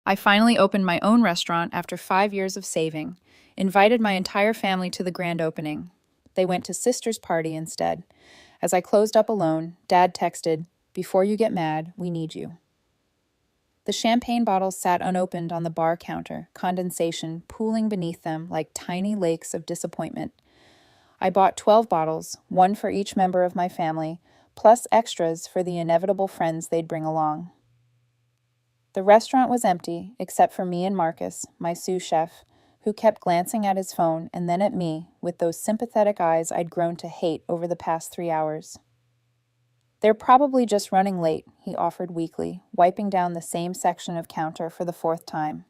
I finally opened my own restaurant after 5 years of saving, invited my entire family to the grand opening. They went to sister's party instead. As I closed up alone, Dad texted, "Before you get mad, we need you." The champagne bottles sat unopened on the bar counter, condensation pooling beneath them like tiny lakes of disappointment. I bought 12 bottles, one for each member of my family, plus extras for the inevitable friends they'd bring along. The restaurant was empty, except for me and Marcus, my sous chef, who kept glancing at his phone and then at me with those sympathetic eyes I'd grown to hate over the past 3 hours. "They're probably just running late," he offered weakly, wiping down the same section of counter for the fourth time.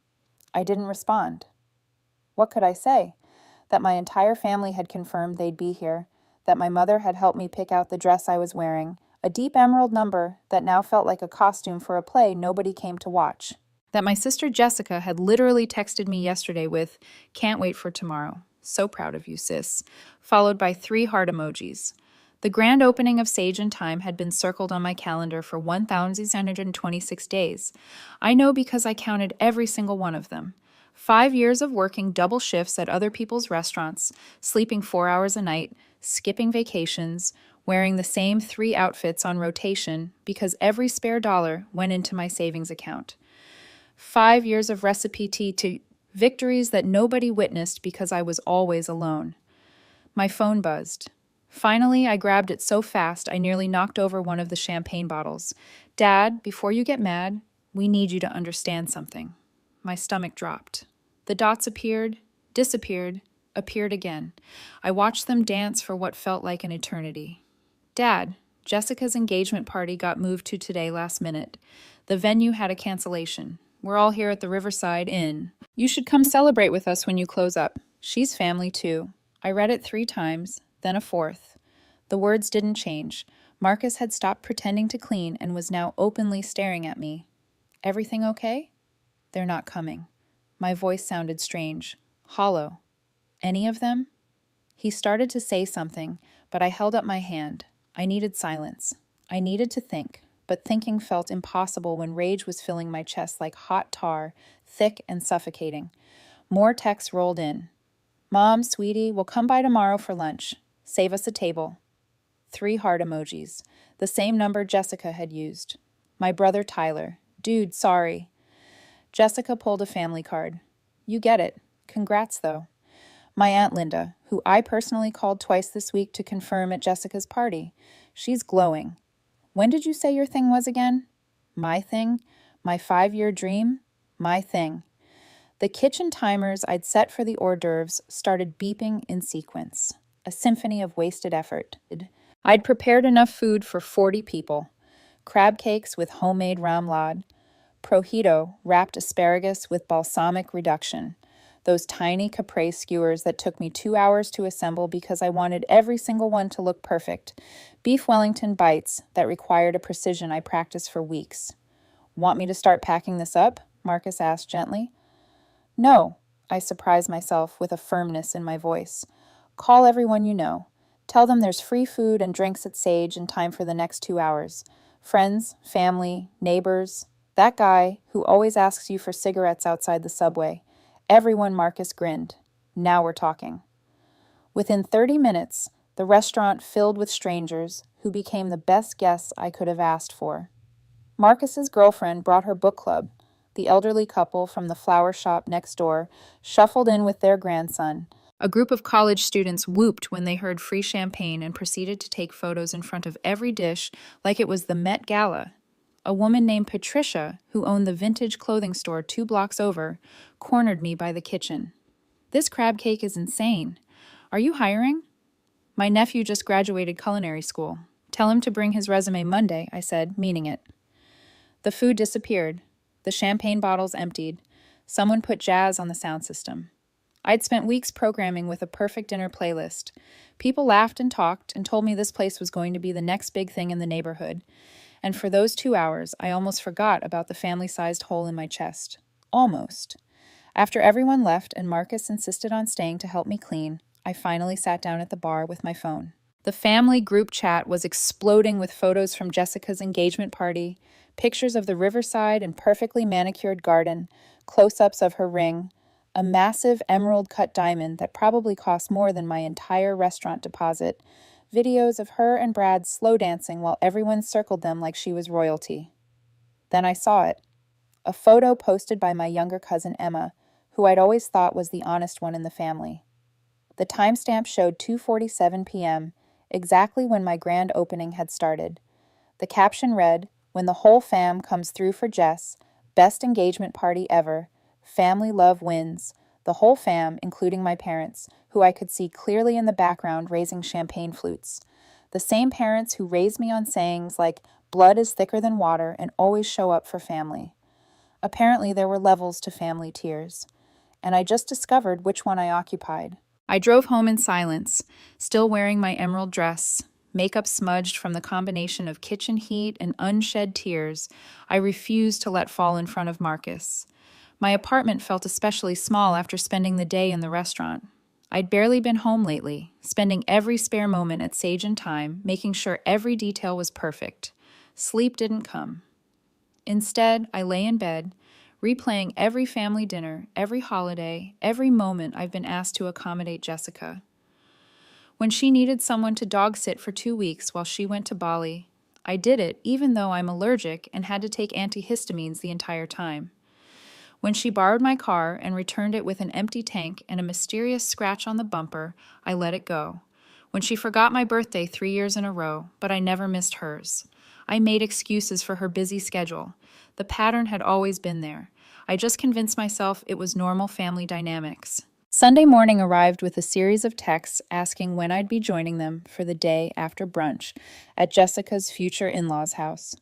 I didn't respond. What could I say? That my entire family had confirmed they'd be here, that my mother had helped me pick out the dress I was wearing, a deep emerald number that now felt like a costume for a play nobody came to watch. That my sister Jessica had literally texted me yesterday with, "Can't wait for tomorrow. So proud of you, sis," followed by 3 heart emojis. The grand opening of Sage and Time had been circled on my calendar for 1,626 days. I know because I counted every single one of them. 5 years of working double shifts at other people's restaurants, sleeping 4 hours a night, skipping vacations, wearing the same 3 outfits on rotation because every spare dollar went into my savings account. 5 years of recipe tea to victories that nobody witnessed because I was always alone. My phone buzzed. Finally, I grabbed it so fast I nearly knocked over one of the champagne bottles. "Dad, before you get mad, we need you to understand something." My stomach dropped. The dots appeared, disappeared, appeared again. I watched them dance for what felt like an eternity. "Dad, Jessica's engagement party got moved to today last minute. The venue had a cancellation. We're all here at the Riverside Inn. You should come celebrate with us when you close up. She's family too." I read it 3 times, then a fourth. The words didn't change. Marcus had stopped pretending to clean and was now openly staring at me. "Everything okay?" "They're not coming." My voice sounded strange, hollow. "Any of them?" He started to say something, but I held up my hand. I needed silence. I needed to think, but thinking felt impossible when rage was filling my chest like hot tar, thick and suffocating. More texts rolled in. "Mom, sweetie, we'll come by tomorrow for lunch. Save us a table." 3 heart emojis, the same number Jessica had used. My brother Tyler. "Dude, sorry." Jessica pulled a family card. "You get it. Congrats, though." My Aunt Linda, who I personally called twice this week to confirm at Jessica's party. She's glowing. "When did you say your thing was again?" My thing? My 5-year dream? My thing. The kitchen timers I'd set for the hors d'oeuvres started beeping in sequence, a symphony of wasted effort. I'd prepared enough food for 40 people. Crab cakes with homemade ramlad, projito wrapped asparagus with balsamic reduction, those tiny caprese skewers that took me 2 hours to assemble because I wanted every single one to look perfect, beef Wellington bites that required a precision I practiced for weeks. "Want me to start packing this up?" Marcus asked gently. "No," I surprised myself with a firmness in my voice. "Call everyone you know. Tell them there's free food and drinks at Sage in time for the next 2 hours. Friends, family, neighbors, that guy who always asks you for cigarettes outside the subway." Everyone. Marcus grinned. "Now we're talking." Within 30 minutes, the restaurant filled with strangers who became the best guests I could have asked for. Marcus's girlfriend brought her book club. The elderly couple from the flower shop next door shuffled in with their grandson. A group of college students whooped when they heard free champagne and proceeded to take photos in front of every dish like it was the Met Gala. A woman named Patricia, who owned the vintage clothing store 2 blocks over, cornered me by the kitchen. "This crab cake is insane. Are you hiring?" "My nephew just graduated culinary school. Tell him to bring his resume Monday," I said, meaning it. The food disappeared. The champagne bottles emptied. Someone put jazz on the sound system. I'd spent weeks programming with a perfect dinner playlist. People laughed and talked and told me this place was going to be the next big thing in the neighborhood. And for those 2 hours, I almost forgot about the family-sized hole in my chest. Almost. After everyone left and Marcus insisted on staying to help me clean, I finally sat down at the bar with my phone. The family group chat was exploding with photos from Jessica's engagement party, Pictures of the riverside and perfectly manicured garden, close-ups of her ring, a massive emerald-cut diamond that probably cost more than my entire restaurant deposit, videos of her and Brad slow dancing while everyone circled them like she was royalty. Then I saw it. A photo posted by my younger cousin Emma, who I'd always thought was the honest one in the family. The timestamp showed 2:47 p.m., exactly when my grand opening had started. The caption read, "When the whole fam comes through for Jess, best engagement party ever. Family love wins." The whole fam, including my parents, who I could see clearly in the background raising champagne flutes. The same parents who raised me on sayings like, "Blood is thicker than water," and always show up for family. Apparently, there were levels to family tears, and I just discovered which one I occupied. I drove home in silence, still wearing my emerald dress, makeup smudged from the combination of kitchen heat and unshed tears I refused to let fall in front of Marcus. My apartment felt especially small after spending the day in the restaurant. I'd barely been home lately, spending every spare moment at Sage and Time, making sure every detail was perfect. Sleep didn't come. Instead, I lay in bed, replaying every family dinner, every holiday, every moment I've been asked to accommodate Jessica. When she needed someone to dog sit for 2 weeks while she went to Bali, I did it even though I'm allergic and had to take antihistamines the entire time. When she borrowed my car and returned it with an empty tank and a mysterious scratch on the bumper, I let it go. When she forgot my birthday 3 years in a row, but I never missed hers. I made excuses for her busy schedule. The pattern had always been there. I just convinced myself it was normal family dynamics. Sunday morning arrived with a series of texts asking when I'd be joining them for the day after brunch at Jessica's future in-laws' house.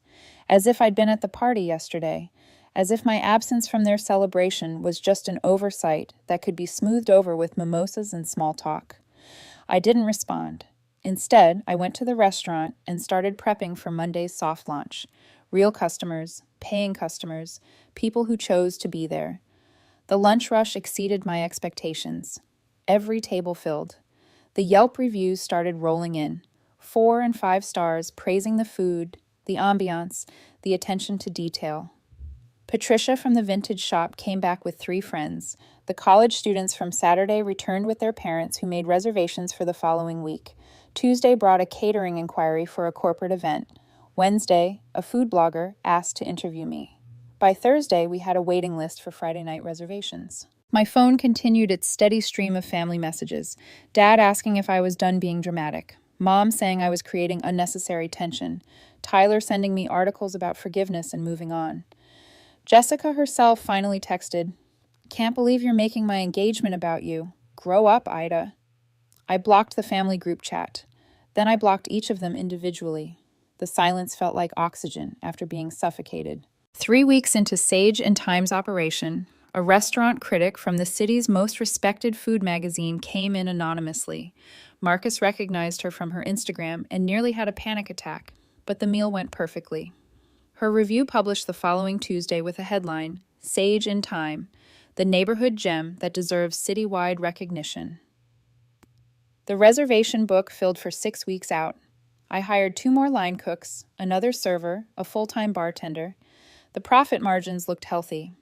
As if I'd been at the party yesterday. As if my absence from their celebration was just an oversight that could be smoothed over with mimosas and small talk. I didn't respond. Instead, I went to the restaurant and started prepping for Monday's soft launch. Real customers, paying customers, people who chose to be there. The lunch rush exceeded my expectations. Every table filled. The Yelp reviews started rolling in. 4 and 5 stars praising the food, the ambiance, the attention to detail. Patricia from the vintage shop came back with 3 friends. The college students from Saturday returned with their parents who made reservations for the following week. Tuesday brought a catering inquiry for a corporate event. Wednesday, a food blogger asked to interview me. By Thursday, we had a waiting list for Friday night reservations. My phone continued its steady stream of family messages. Dad asking if I was done being dramatic. Mom saying I was creating unnecessary tension. Tyler sending me articles about forgiveness and moving on. Jessica herself finally texted, "Can't believe you're making my engagement about you. Grow up, Ida." I blocked the family group chat. Then I blocked each of them individually. The silence felt like oxygen after being suffocated. 3 weeks into Sage and Time's operation, a restaurant critic from the city's most respected food magazine came in anonymously. Marcus recognized her from her Instagram and nearly had a panic attack, but the meal went perfectly. Her review published the following Tuesday with a headline, "Sage in Time, the neighborhood gem that deserves citywide recognition." The reservation book filled for 6 weeks out. I hired 2 more line cooks, another server, a full-time bartender. The profit margins looked healthy.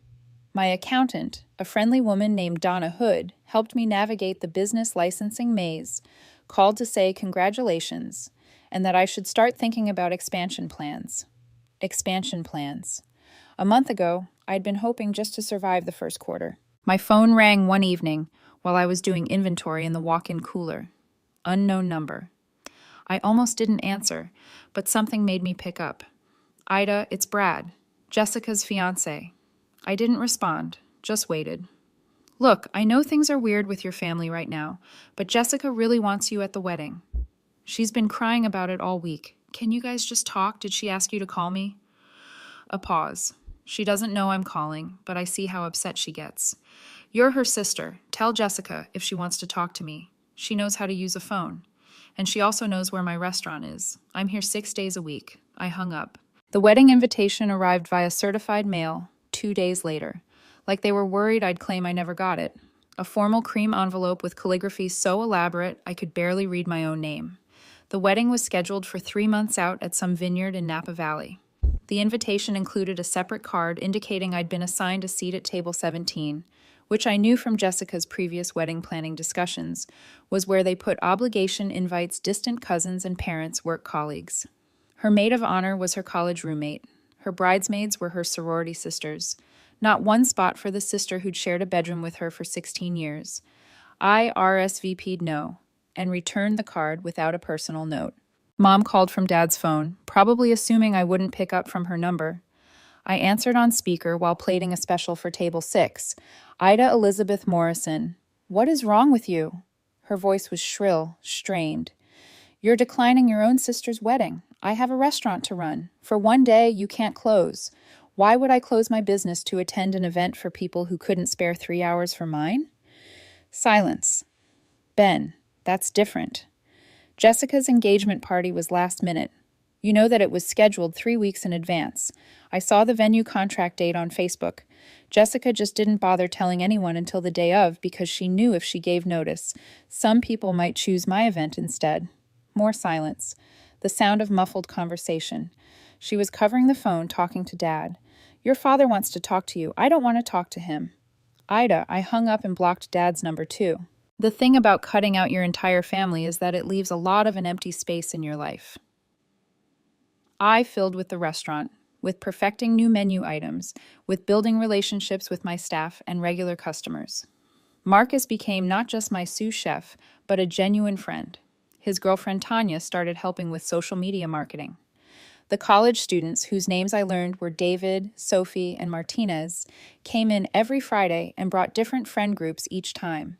My accountant, a friendly woman named Donna Hood, helped me navigate the business licensing maze, called to say congratulations, and that I should start thinking about expansion plans. Expansion plans. A month ago, I'd been hoping just to survive the first quarter. My phone rang one evening while I was doing inventory in the walk-in cooler. Unknown number. I almost didn't answer, but something made me pick up. "Ida, it's Brad, Jessica's fiancé." I didn't respond, just waited. "Look, I know things are weird with your family right now, but Jessica really wants you at the wedding. She's been crying about it all week. Can you guys just talk? Did she ask you to call me?" A pause. She doesn't know I'm calling, but I see how upset she gets. "You're her sister. Tell Jessica if she wants to talk to me. She knows how to use a phone. And she also knows where my restaurant is. I'm here 6 days a week." I hung up. The wedding invitation arrived via certified mail 2 days later. Like they were worried I'd claim I never got it. A formal cream envelope with calligraphy so elaborate I could barely read my own name. The wedding was scheduled for 3 months out at some vineyard in Napa Valley. The invitation included a separate card indicating I'd been assigned a seat at table 17, which I knew from Jessica's previous wedding planning discussions was where they put obligation invites distant cousins and parents, work colleagues. Her maid of honor was her college roommate. Her bridesmaids were her sorority sisters. Not one spot for the sister who'd shared a bedroom with her for 16 years. I RSVP'd no and returned the card without a personal note. Mom called from Dad's phone, probably assuming I wouldn't pick up from her number. I answered on speaker while plating a special for table 6. Ida Elizabeth Morrison. What is wrong with you? Her voice was shrill, strained. You're declining your own sister's wedding. I have a restaurant to run. For one day, you can't close. Why would I close my business to attend an event for people who couldn't spare 3 hours for mine? Silence. Ben, that's different. Jessica's engagement party was last minute. You know that it was scheduled 3 weeks in advance. I saw the venue contract date on Facebook. Jessica just didn't bother telling anyone until the day of because she knew if she gave notice, some people might choose my event instead. More silence. The sound of muffled conversation. She was covering the phone, talking to Dad. Your father wants to talk to you. I don't want to talk to him. Ida, I hung up and blocked Dad's number too. The thing about cutting out your entire family is that it leaves a lot of an empty space in your life. I filled with the restaurant, with perfecting new menu items, with building relationships with my staff and regular customers. Marcus became not just my sous chef, but a genuine friend. His girlfriend Tanya started helping with social media marketing. The college students, whose names I learned were David, Sophie, and Martinez, came in every Friday and brought different friend groups each time.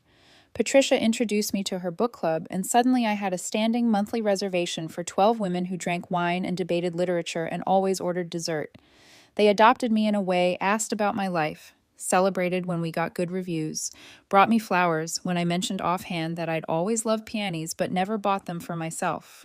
Patricia introduced me to her book club, and suddenly I had a standing monthly reservation for 12 women who drank wine and debated literature and always ordered dessert. They adopted me in a way, asked about my life, celebrated when we got good reviews, brought me flowers when I mentioned offhand that I'd always loved peonies but never bought them for myself.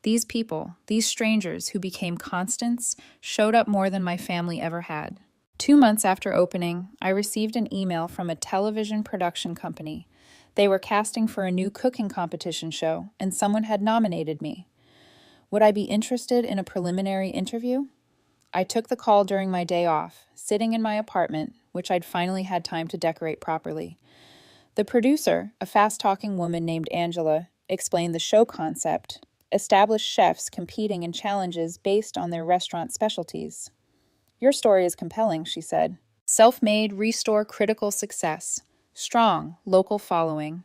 These people, these strangers who became constants, showed up more than my family ever had. 2 months after opening, I received an email from a television production company. They were casting for a new cooking competition show, and someone had nominated me. Would I be interested in a preliminary interview? I took the call during my day off, sitting in my apartment, which I'd finally had time to decorate properly. The producer, a fast-talking woman named Angela, explained the show concept, established chefs competing in challenges based on their restaurant specialties. Your story is compelling, she said. Self-made, restore critical success. Strong, local following.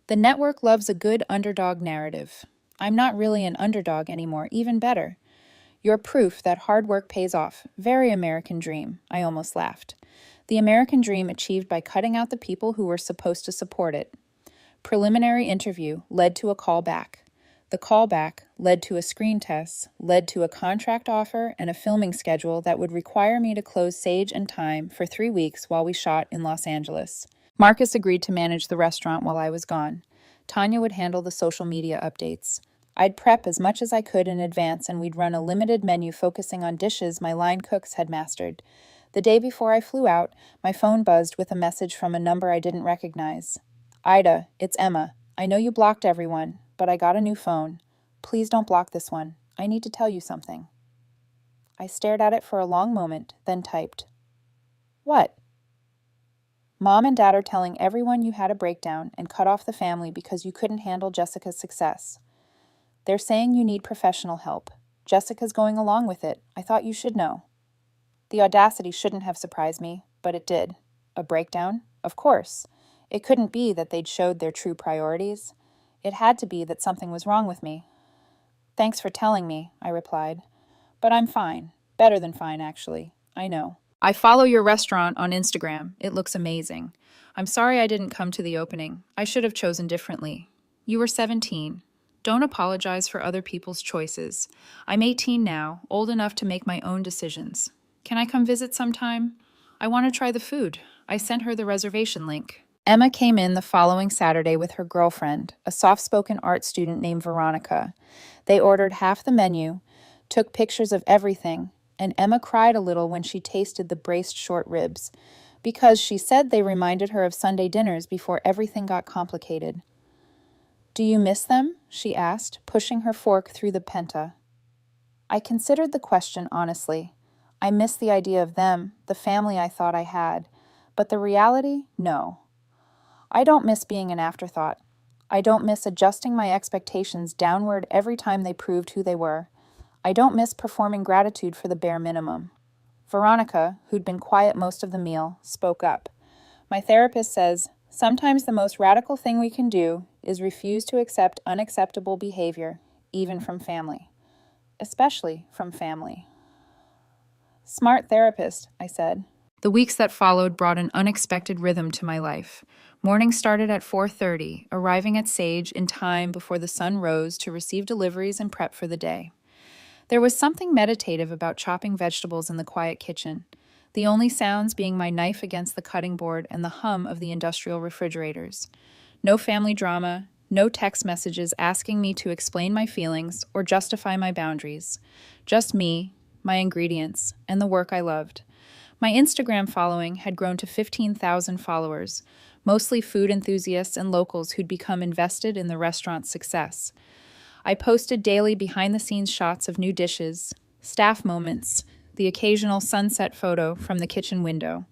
The network loves a good underdog narrative. I'm not really an underdog anymore, even better. You're proof that hard work pays off. Very American dream, I almost laughed. The American dream achieved by cutting out the people who were supposed to support it. Preliminary interview led to a call back. The callback led to a screen test, led to a contract offer and a filming schedule that would require me to close Sage and Time for 3 weeks while we shot in Los Angeles. Marcus agreed to manage the restaurant while I was gone. Tanya would handle the social media updates. I'd prep as much as I could in advance and we'd run a limited menu focusing on dishes my line cooks had mastered. The day before I flew out, my phone buzzed with a message from a number I didn't recognize. Ida, it's Emma. I know you blocked everyone, but I got a new phone. Please don't block this one. I need to tell you something. I stared at it for a long moment, then typed. What? Mom and Dad are telling everyone you had a breakdown and cut off the family because you couldn't handle Jessica's success. They're saying you need professional help. Jessica's going along with it. I thought you should know. The audacity shouldn't have surprised me, but it did. A breakdown? Of course. It couldn't be that they'd showed their true priorities. It had to be that something was wrong with me. Thanks for telling me, I replied. But I'm fine. Better than fine, actually. I know. I follow your restaurant on Instagram. It looks amazing. I'm sorry I didn't come to the opening. I should have chosen differently. You were 17. Don't apologize for other people's choices. I'm 18 now, old enough to make my own decisions. Can I come visit sometime? I want to try the food. I sent her the reservation link. Emma came in the following Saturday with her girlfriend, a soft-spoken art student named Veronica. They ordered half the menu, took pictures of everything, and Emma cried a little when she tasted the braised short ribs, because she said they reminded her of Sunday dinners before everything got complicated. Do you miss them? She asked, pushing her fork through the penta. I considered the question honestly. I missed the idea of them, the family I thought I had. But the reality? No. I don't miss being an afterthought. I don't miss adjusting my expectations downward every time they proved who they were. I don't miss performing gratitude for the bare minimum. Veronica, who'd been quiet most of the meal, spoke up. My therapist says, sometimes the most radical thing we can do is refuse to accept unacceptable behavior, even from family. Especially from family. Smart therapist, I said. The weeks that followed brought an unexpected rhythm to my life. Morning started at 4:30, arriving at Sage in time before the sun rose to receive deliveries and prep for the day. There was something meditative about chopping vegetables in the quiet kitchen, the only sounds being my knife against the cutting board and the hum of the industrial refrigerators. No family drama, no text messages asking me to explain my feelings or justify my boundaries. Just me, my ingredients, and the work I loved. My Instagram following had grown to 15,000 followers, mostly food enthusiasts and locals who'd become invested in the restaurant's success. I posted daily behind-the-scenes shots of new dishes, staff moments, the occasional sunset photo from the kitchen window.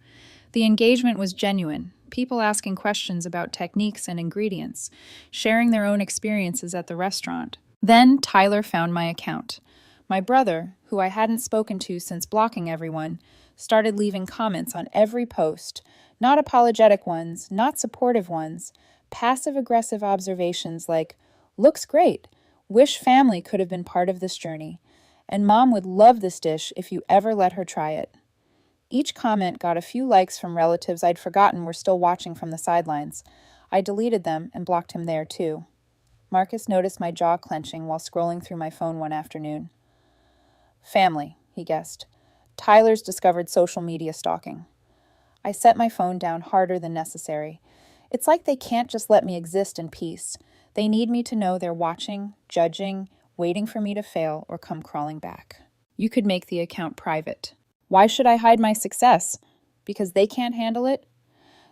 The engagement was genuine, people asking questions about techniques and ingredients, sharing their own experiences at the restaurant. Then Tyler found my account. My brother, who I hadn't spoken to since blocking everyone, started leaving comments on every post. Not apologetic ones, not supportive ones, passive-aggressive observations like, looks great, wish family could have been part of this journey, and mom would love this dish if you ever let her try it. Each comment got a few likes from relatives I'd forgotten were still watching from the sidelines. I deleted them and blocked him there too. Marcus noticed my jaw clenching while scrolling through my phone one afternoon. Family, he guessed. Tyler's discovered social media stalking. I set my phone down harder than necessary. It's like they can't just let me exist in peace. They need me to know they're watching, judging, waiting for me to fail or come crawling back. You could make the account private. Why should I hide my success? Because they can't handle it?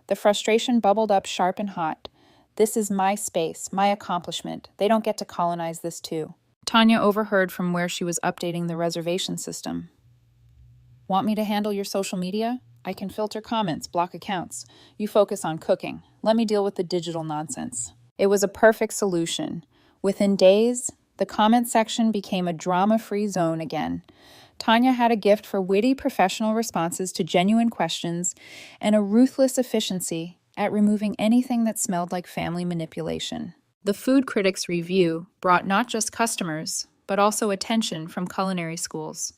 The frustration bubbled up sharp and hot. This is my space, my accomplishment. They don't get to colonize this too. Tanya overheard from where she was updating the reservation system. Want me to handle your social media? I can filter comments, block accounts. You focus on cooking. Let me deal with the digital nonsense. It was a perfect solution. Within days, the comment section became a drama-free zone again. Tanya had a gift for witty professional responses to genuine questions and a ruthless efficiency at removing anything that smelled like family manipulation. The Food Critics Review brought not just customers, but also attention from culinary schools.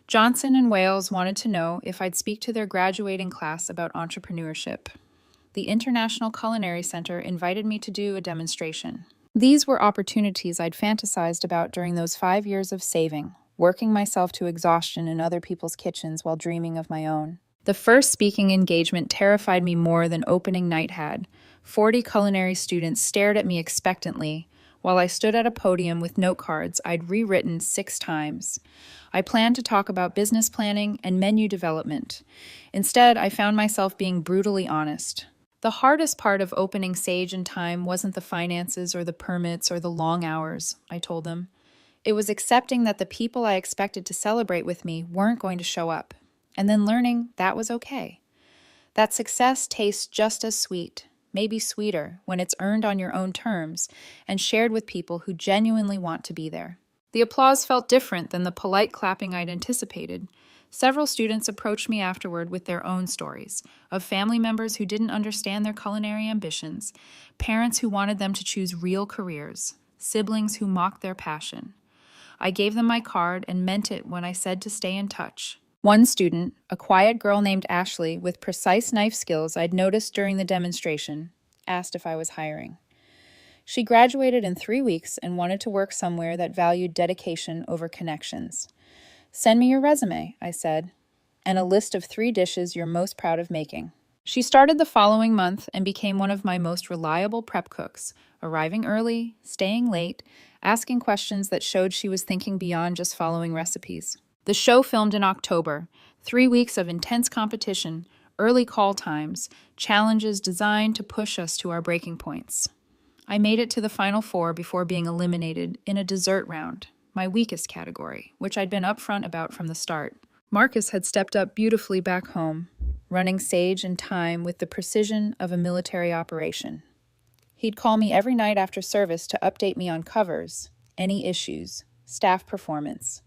Johnson and Wales wanted to know if I'd speak to their graduating class about entrepreneurship. The International Culinary Center invited me to do a demonstration. These were opportunities I'd fantasized about during those 5 years of saving, working myself to exhaustion in other people's kitchens while dreaming of my own. The first speaking engagement terrified me more than opening night had. 40 culinary students stared at me expectantly while I stood at a podium with note cards I'd rewritten 6 times. I planned to talk about business planning and menu development. Instead, I found myself being brutally honest. The hardest part of opening Sage in time wasn't the finances or the permits or the long hours, I told them. It was accepting that the people I expected to celebrate with me weren't going to show up, and then learning that was okay. That success tastes just as sweet, maybe sweeter, when it's earned on your own terms and shared with people who genuinely want to be there. The applause felt different than the polite clapping I'd anticipated. Several students approached me afterward with their own stories, of family members who didn't understand their culinary ambitions, parents who wanted them to choose real careers, siblings who mocked their passion. I gave them my card and meant it when I said to stay in touch. One student, a quiet girl named Ashley with precise knife skills I'd noticed during the demonstration, asked if I was hiring. She graduated in 3 weeks and wanted to work somewhere that valued dedication over connections. Send me your resume, I said, and a list of 3 dishes you're most proud of making. She started the following month and became one of my most reliable prep cooks, arriving early, staying late, asking questions that showed she was thinking beyond just following recipes. The show filmed in October, 3 weeks of intense competition, early call times, challenges designed to push us to our breaking points. I made it to the final 4 before being eliminated in a dessert round, my weakest category, which I'd been upfront about from the start. Marcus had stepped up beautifully back home, running Sage and Time with the precision of a military operation. He'd call me every night after service to update me on covers, any issues, staff performance.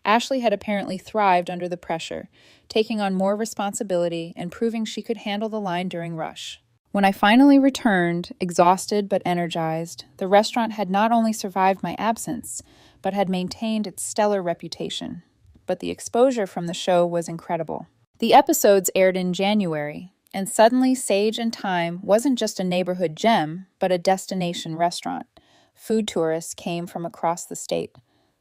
Ashley had apparently thrived under the pressure, taking on more responsibility and proving she could handle the line during rush. When I finally returned, exhausted but energized, the restaurant had not only survived my absence, but had maintained its stellar reputation. But the exposure from the show was incredible. The episodes aired in January, and suddenly Sage and Time wasn't just a neighborhood gem, but a destination restaurant. Food tourists came from across the state.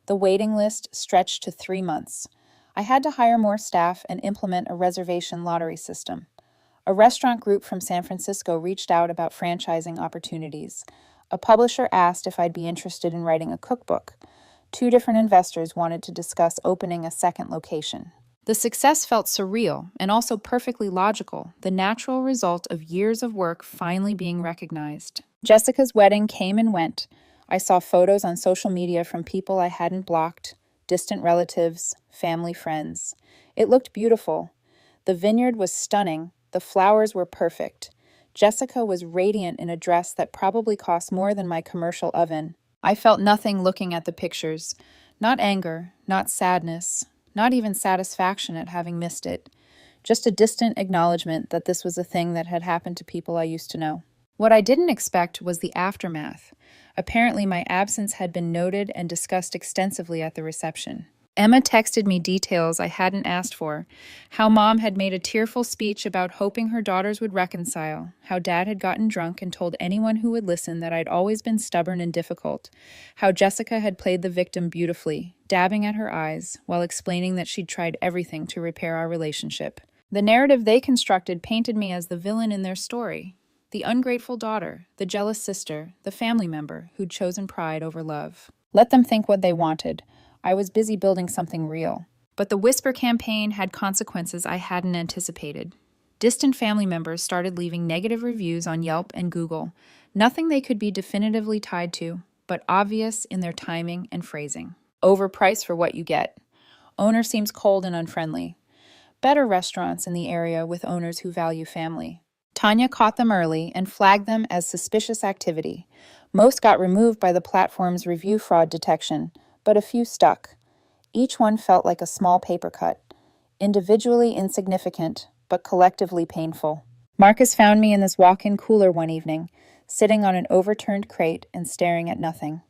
The waiting list stretched to 3 months. I had to hire more staff and implement a reservation lottery system. A restaurant group from San Francisco reached out about franchising opportunities. A publisher asked if I'd be interested in writing a cookbook. 2 different investors wanted to discuss opening a second location. The success felt surreal and also perfectly logical, the natural result of years of work finally being recognized. Jessica's wedding came and went. I saw photos on social media from people I hadn't blocked, distant relatives, family friends. It looked beautiful. The vineyard was stunning. The flowers were perfect. Jessica was radiant in a dress that probably cost more than my commercial oven. I felt nothing looking at the pictures. Not anger, not sadness, not even satisfaction at having missed it. Just a distant acknowledgement that this was a thing that had happened to people I used to know. What I didn't expect was the aftermath. Apparently, my absence had been noted and discussed extensively at the reception. Emma texted me details I hadn't asked for, how Mom had made a tearful speech about hoping her daughters would reconcile, how Dad had gotten drunk and told anyone who would listen that I'd always been stubborn and difficult, how Jessica had played the victim beautifully, dabbing at her eyes, while explaining that she'd tried everything to repair our relationship. The narrative they constructed painted me as the villain in their story, the ungrateful daughter, the jealous sister, the family member who'd chosen pride over love. Let them think what they wanted. I was busy building something real. But the Whisper campaign had consequences I hadn't anticipated. Distant family members started leaving negative reviews on Yelp and Google, nothing they could be definitively tied to, but obvious in their timing and phrasing. Overpriced for what you get. Owner seems cold and unfriendly. Better restaurants in the area with owners who value family. Tanya caught them early and flagged them as suspicious activity. Most got removed by the platform's review fraud detection, but a few stuck. Each one felt like a small paper cut, individually insignificant, but collectively painful. Marcus found me in this walk-in cooler one evening, sitting on an overturned crate and staring at nothing.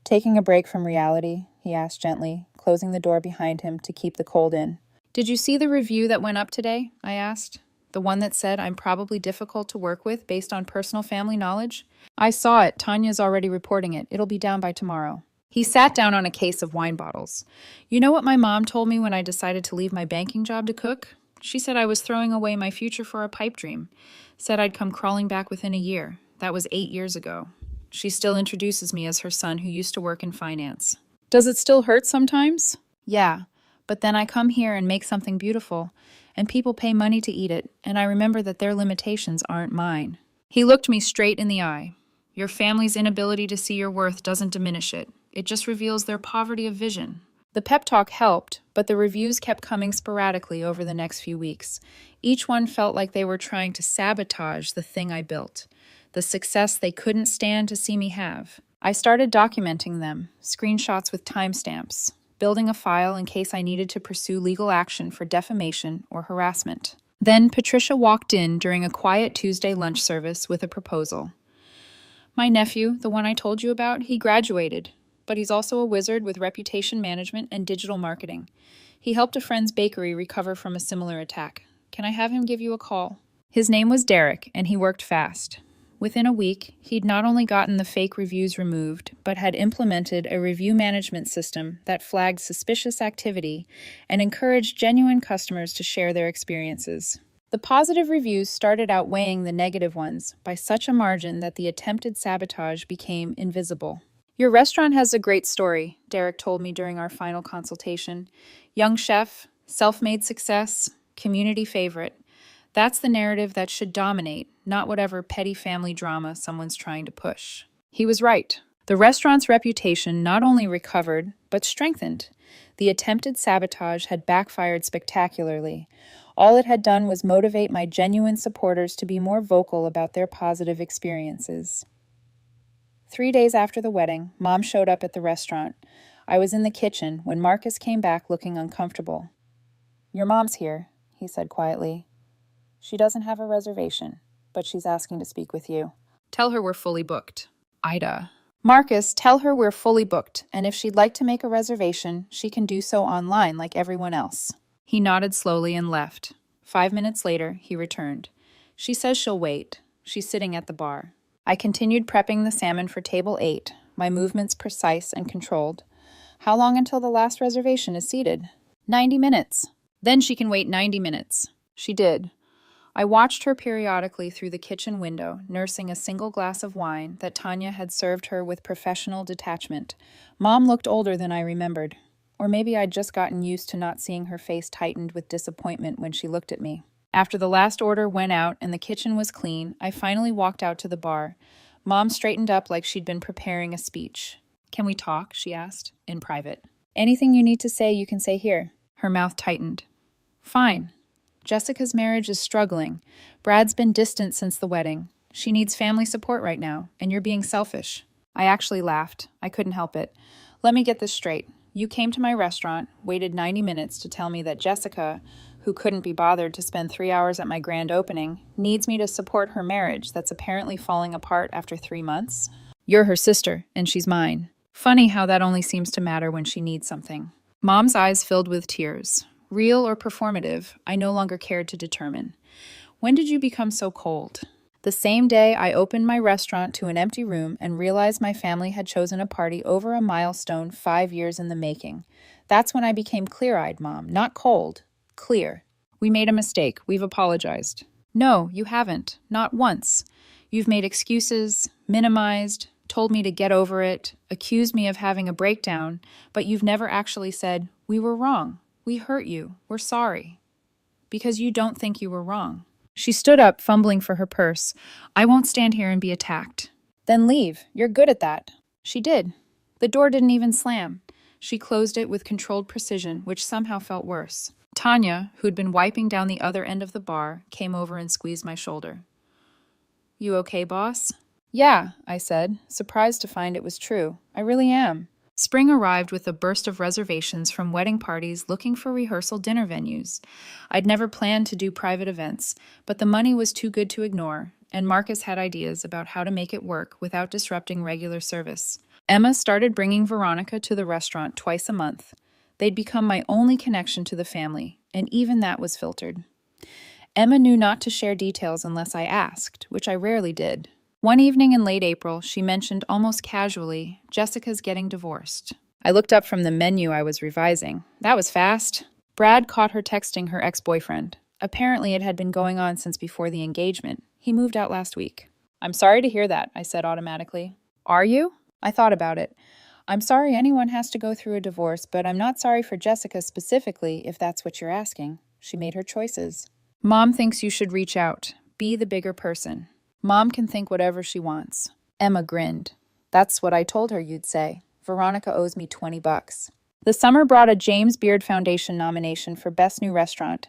"Taking a break from reality?" he asked gently, closing the door behind him to keep the cold in. "Did you see the review that went up today?" I asked. "The one that said I'm probably difficult to work with based on personal family knowledge?" "I saw it. Tanya's already reporting it. It'll be down by tomorrow." He sat down on a case of wine bottles. "You know what my mom told me when I decided to leave my banking job to cook? She said I was throwing away my future for a pipe dream. Said I'd come crawling back within a year. That was 8 years ago. She still introduces me as her son who used to work in finance." "Does it still hurt sometimes?" "Yeah, but then I come here and make something beautiful, and people pay money to eat it, and I remember that their limitations aren't mine." He looked me straight in the eye. "Your family's inability to see your worth doesn't diminish it. It just reveals their poverty of vision." The pep talk helped, but the reviews kept coming sporadically over the next few weeks. Each one felt like they were trying to sabotage the thing I built, the success they couldn't stand to see me have. I started documenting them, screenshots with timestamps, building a file in case I needed to pursue legal action for defamation or harassment. Then Patricia walked in during a quiet Tuesday lunch service with a proposal. "My nephew, the one I told you about, he graduated, but he's also a wizard with reputation management and digital marketing. He helped a friend's bakery recover from a similar attack. Can I have him give you a call?" His name was Derek, and he worked fast. Within a week, he'd not only gotten the fake reviews removed, but had implemented a review management system that flagged suspicious activity and encouraged genuine customers to share their experiences. The positive reviews started outweighing the negative ones by such a margin that the attempted sabotage became invisible. "Your restaurant has a great story," Derek told me during our final consultation. "Young chef, self-made success, community favorite. That's the narrative that should dominate, not whatever petty family drama someone's trying to push." He was right. The restaurant's reputation not only recovered, but strengthened. The attempted sabotage had backfired spectacularly. All it had done was motivate my genuine supporters to be more vocal about their positive experiences. 3 days after the wedding, Mom showed up at the restaurant. I was in the kitchen when Marcus came back looking uncomfortable. "Your mom's here," he said quietly. "She doesn't have a reservation, but she's asking to speak with you." "Tell her we're fully booked." Ida. "Marcus, tell her we're fully booked, and if she'd like to make a reservation, she can do so online like everyone else." He nodded slowly and left. 5 minutes later, he returned. "She says she'll wait. She's sitting at the bar." I continued prepping the salmon for table 8, my movements precise and controlled. "How long until the last reservation is seated?" 90 minutes. "Then she can wait 90 minutes. She did. I watched her periodically through the kitchen window, nursing a single glass of wine that Tanya had served her with professional detachment. Mom looked older than I remembered. Or maybe I'd just gotten used to not seeing her face tightened with disappointment when she looked at me. After the last order went out and the kitchen was clean, I finally walked out to the bar. Mom straightened up like she'd been preparing a speech. "Can we talk?" she asked, in private. "Anything you need to say, you can say here." Her mouth tightened. "Fine. Jessica's marriage is struggling. Brad's been distant since the wedding. She needs family support right now, and you're being selfish." I actually laughed. I couldn't help it. "Let me get this straight. You came to my restaurant, waited 90 minutes to tell me that Jessica, who couldn't be bothered to spend 3 hours at my grand opening, needs me to support her marriage that's apparently falling apart after 3 months? You're her sister, and she's mine. Funny how that only seems to matter when she needs something." Mom's eyes filled with tears. Real or performative, I no longer cared to determine. "When did you become so cold?" "The same day I opened my restaurant to an empty room and realized my family had chosen a party over a milestone 5 years in the making. That's when I became clear-eyed, Mom. Not cold. Clear. We made a mistake. We've apologized." "No, you haven't. Not once. You've made excuses, minimized, told me to get over it, accused me of having a breakdown, but you've never actually said, 'We were wrong. We hurt you. We're sorry.' Because you don't think you were wrong." She stood up, fumbling for her purse. "I won't stand here and be attacked." "Then leave. You're good at that." She did. The door didn't even slam. She closed it with controlled precision, which somehow felt worse. Tanya, who'd been wiping down the other end of the bar, came over and squeezed my shoulder. "You okay, boss?" "Yeah," I said, surprised to find it was true. "I really am." Spring arrived with a burst of reservations from wedding parties looking for rehearsal dinner venues. I'd never planned to do private events, but the money was too good to ignore, and Marcus had ideas about how to make it work without disrupting regular service. Emma started bringing Veronica to the restaurant twice a month. They'd become my only connection to the family, and even that was filtered. Emma knew not to share details unless I asked, which I rarely did. One evening in late April, she mentioned almost casually, "Jessica's getting divorced." I looked up from the menu I was revising. That was fast. Brad caught her texting her ex-boyfriend. Apparently it had been going on since before the engagement. He moved out last week. "I'm sorry to hear that," I said automatically. "Are you?" I thought about it. "I'm sorry anyone has to go through a divorce, but I'm not sorry for Jessica specifically, if that's what you're asking. She made her choices." "Mom thinks you should reach out. Be the bigger person." "Mom can think whatever she wants." Emma grinned. "That's what I told her you'd say. Veronica owes me $20. The summer brought a James Beard Foundation nomination for Best New Restaurant.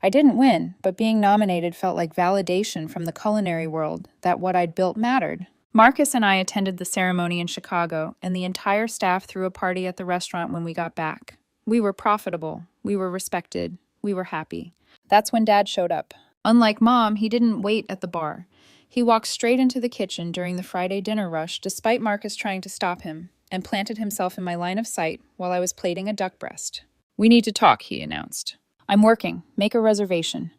I didn't win, but being nominated felt like validation from the culinary world that what I'd built mattered. Marcus and I attended the ceremony in Chicago, and the entire staff threw a party at the restaurant when we got back. We were profitable. We were respected. We were happy. That's when Dad showed up. Unlike Mom, he didn't wait at the bar. He walked straight into the kitchen during the Friday dinner rush, despite Marcus trying to stop him, and planted himself in my line of sight while I was plating a duck breast. "We need to talk," he announced. "I'm working. Make a reservation."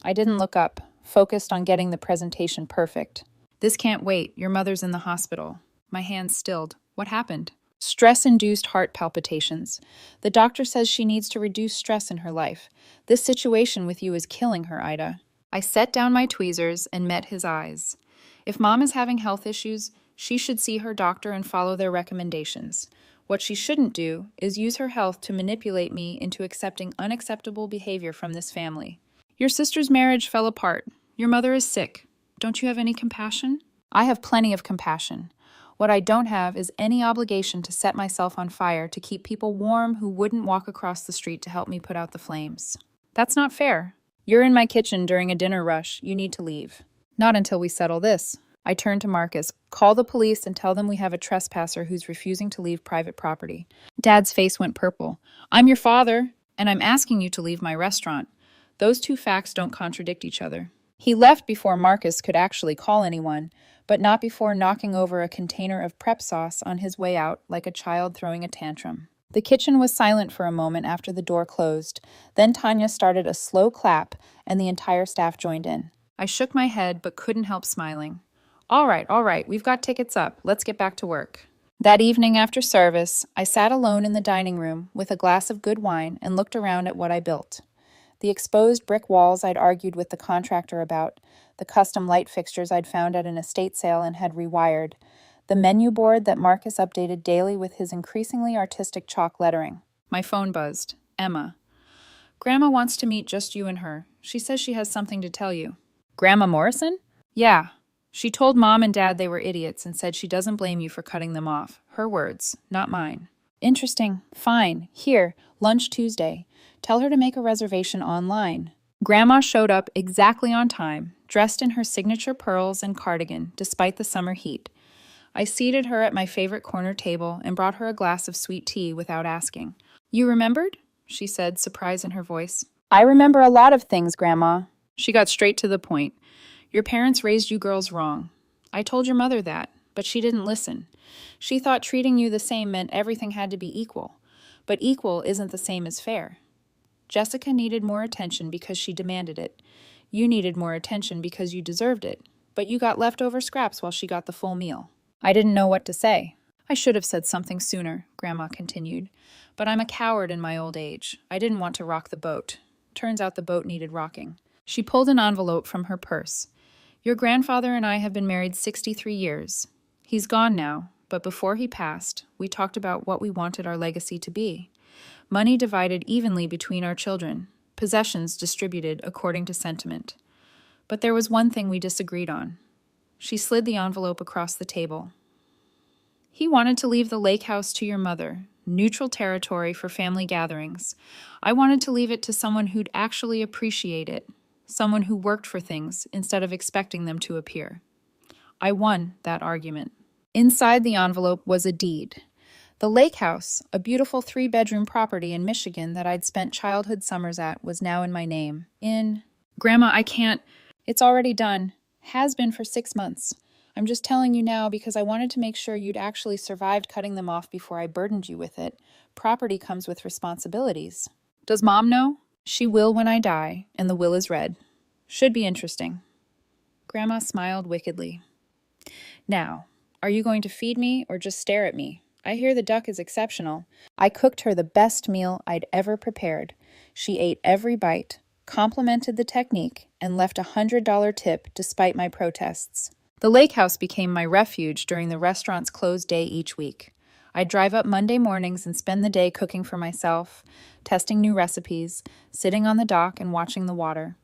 I didn't look up, focused on getting the presentation perfect. "This can't wait. Your mother's in the hospital." My hands stilled. "What happened?" "Stress-induced heart palpitations. The doctor says she needs to reduce stress in her life. This situation with you is killing her, Ida." I set down my tweezers and met his eyes. If Mom is having health issues, she should see her doctor and follow their recommendations. What she shouldn't do is use her health to manipulate me into accepting unacceptable behavior from this family. "Your sister's marriage fell apart. Your mother is sick. Don't you have any compassion?" "I have plenty of compassion. What I don't have is any obligation to set myself on fire to keep people warm who wouldn't walk across the street to help me put out the flames. That's not fair. You're in my kitchen during a dinner rush. You need to leave. Not until we settle this. I turn to Marcus. Call the police and tell them we have a trespasser who's refusing to leave private property. Dad's face went purple. I'm your father, and I'm asking you to leave my restaurant. Those two facts don't contradict each other. He left before Marcus could actually call anyone, but not before knocking over a container of prep sauce on his way out like a child throwing a tantrum. The kitchen was silent for a moment after the door closed. Then Tanya started a slow clap, and the entire staff joined in. I shook my head but couldn't help smiling. All right, we've got tickets up. Let's get back to work. That evening after service, I sat alone in the dining room with a glass of good wine and looked around at what I built. The exposed brick walls I'd argued with the contractor about, the custom light fixtures I'd found at an estate sale and had rewired, the menu board that Marcus updated daily with his increasingly artistic chalk lettering. My phone buzzed. Emma. Grandma wants to meet just you and her. She says she has something to tell you. Grandma Morrison? Yeah. She told Mom and Dad they were idiots and said she doesn't blame you for cutting them off. Her words, not mine. Interesting. Fine. Here, lunch Tuesday. Tell her to make a reservation online. Grandma showed up exactly on time, dressed in her signature pearls and cardigan, despite the summer heat. I seated her at my favorite corner table and brought her a glass of sweet tea without asking. You remembered? She said, surprise in her voice. I remember a lot of things, Grandma. She got straight to the point. Your parents raised you girls wrong. I told your mother that, but she didn't listen. She thought treating you the same meant everything had to be equal. But equal isn't the same as fair. Jessica needed more attention because she demanded it. You needed more attention because you deserved it. But you got leftover scraps while she got the full meal. I didn't know what to say. I should have said something sooner, Grandma continued. But I'm a coward in my old age. I didn't want to rock the boat. Turns out the boat needed rocking. She pulled an envelope from her purse. Your grandfather and I have been married 63 years. He's gone now, but before he passed, we talked about what we wanted our legacy to be. Money divided evenly between our children, possessions distributed according to sentiment. But there was one thing we disagreed on. She slid the envelope across the table. He wanted to leave the lake house to your mother, neutral territory for family gatherings. I wanted to leave it to someone who'd actually appreciate it, someone who worked for things instead of expecting them to appear. I won that argument. Inside the envelope was a deed. The lake house, a beautiful 3-bedroom property in Michigan that I'd spent childhood summers at, was now in my name. Grandma, I can't. It's already done. Has been for 6 months. I'm just telling you now because I wanted to make sure you'd actually survived cutting them off before I burdened you with it. Property comes with responsibilities. Does Mom know? She will when I die, and the will is read. Should be interesting. Grandma smiled wickedly. Now, are you going to feed me or just stare at me? I hear the duck is exceptional. I cooked her the best meal I'd ever prepared. She ate every bite, complimented the technique, and left a $100 tip despite my protests. The lake house became my refuge during the restaurant's closed day each week. I'd drive up Monday mornings and spend the day cooking for myself, testing new recipes, sitting on the dock and watching the water.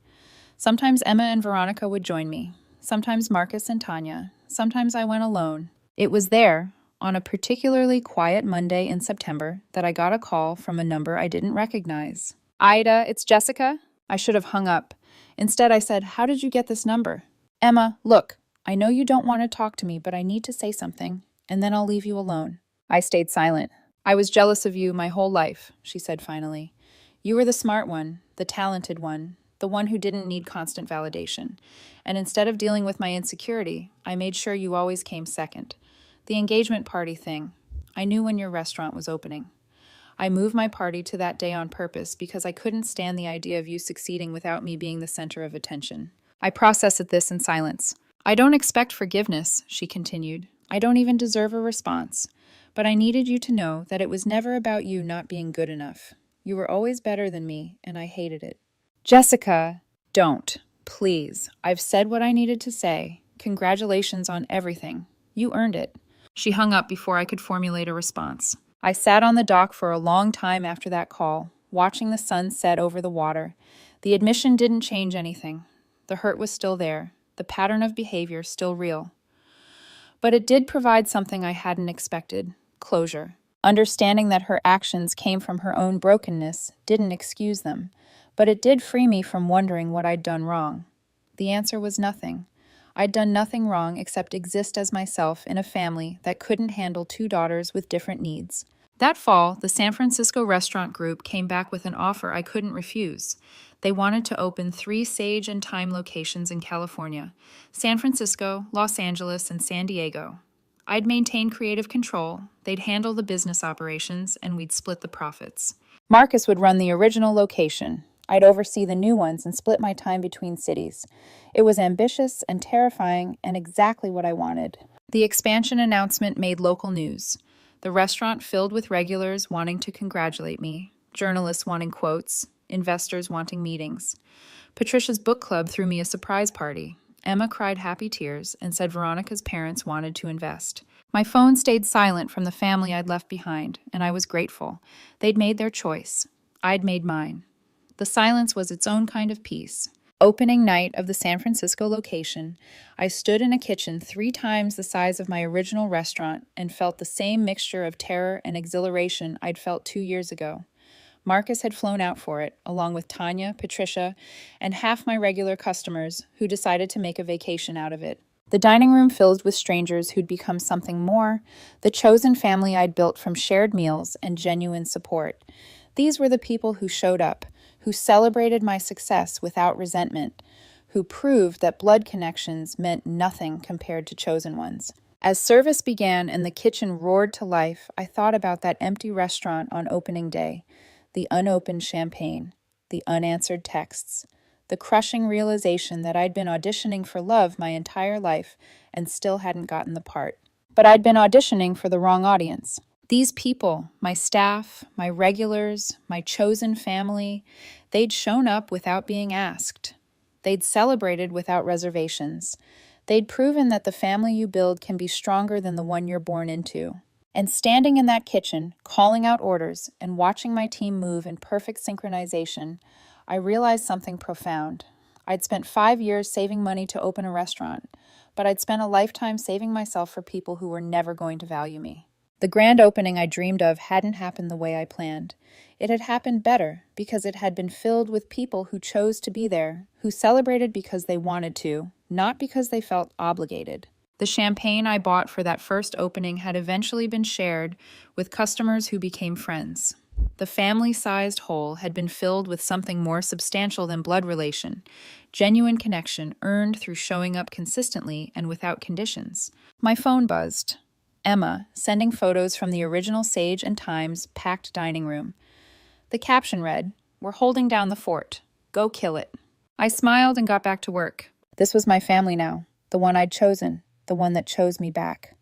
Sometimes Emma and Veronica would join me. Sometimes Marcus and Tanya. Sometimes I went alone. It was there, on a particularly quiet Monday in September, that I got a call from a number I didn't recognize. Ida, it's Jessica. I should have hung up. Instead, I said, how did you get this number? Emma, look, I know you don't want to talk to me, but I need to say something, and then I'll leave you alone. I stayed silent. I was jealous of you my whole life, she said finally. You were the smart one, the talented one, the one who didn't need constant validation. And instead of dealing with my insecurity, I made sure you always came second. The engagement party thing. I knew when your restaurant was opening. I moved my party to that day on purpose because I couldn't stand the idea of you succeeding without me being the center of attention. I processed this in silence. I don't expect forgiveness, she continued. I don't even deserve a response. But I needed you to know that it was never about you not being good enough. You were always better than me, and I hated it. Jessica, don't. Please. I've said what I needed to say. Congratulations on everything. You earned it. She hung up before I could formulate a response. I sat on the dock for a long time after that call, watching the sun set over the water. The admission didn't change anything. The hurt was still there, the pattern of behavior still real. But it did provide something I hadn't expected: closure. Understanding that her actions came from her own brokenness didn't excuse them, but it did free me from wondering what I'd done wrong. The answer was nothing. I'd done nothing wrong except exist as myself in a family that couldn't handle two daughters with different needs. That fall, the San Francisco restaurant group came back with an offer I couldn't refuse. They wanted to open 3 Sage and Time locations in California: San Francisco, Los Angeles, and San Diego. I'd maintain creative control, they'd handle the business operations, and we'd split the profits. Marcus would run the original location. I'd oversee the new ones and split my time between cities. It was ambitious and terrifying and exactly what I wanted. The expansion announcement made local news. The restaurant filled with regulars wanting to congratulate me, journalists wanting quotes, investors wanting meetings. Patricia's book club threw me a surprise party. Emma cried happy tears and said Veronica's parents wanted to invest. My phone stayed silent from the family I'd left behind, and I was grateful. They'd made their choice. I'd made mine. The silence was its own kind of peace. Opening night of the San Francisco location, I stood in a kitchen 3 times the size of my original restaurant and felt the same mixture of terror and exhilaration I'd felt 2 years ago. Marcus had flown out for it, along with Tanya, Patricia, and half my regular customers who decided to make a vacation out of it. The dining room filled with strangers who'd become something more, the chosen family I'd built from shared meals and genuine support. These were the people who showed up, who celebrated my success without resentment, who proved that blood connections meant nothing compared to chosen ones. As service began and the kitchen roared to life, I thought about that empty restaurant on opening day, the unopened champagne, the unanswered texts, the crushing realization that I'd been auditioning for love my entire life and still hadn't gotten the part. But I'd been auditioning for the wrong audience. These people, my staff, my regulars, my chosen family, they'd shown up without being asked. They'd celebrated without reservations. They'd proven that the family you build can be stronger than the one you're born into. And standing in that kitchen, calling out orders, and watching my team move in perfect synchronization, I realized something profound. I'd spent 5 years saving money to open a restaurant, but I'd spent a lifetime saving myself for people who were never going to value me. The grand opening I dreamed of hadn't happened the way I planned. It had happened better because it had been filled with people who chose to be there, who celebrated because they wanted to, not because they felt obligated. The champagne I bought for that first opening had eventually been shared with customers who became friends. The family-sized hole had been filled with something more substantial than blood relation, genuine connection earned through showing up consistently and without conditions. My phone buzzed. Emma, sending photos from the original Sage and Times packed dining room. The caption read, "We're holding down the fort. Go kill it." I smiled and got back to work. This was my family now, the one I'd chosen, the one that chose me back.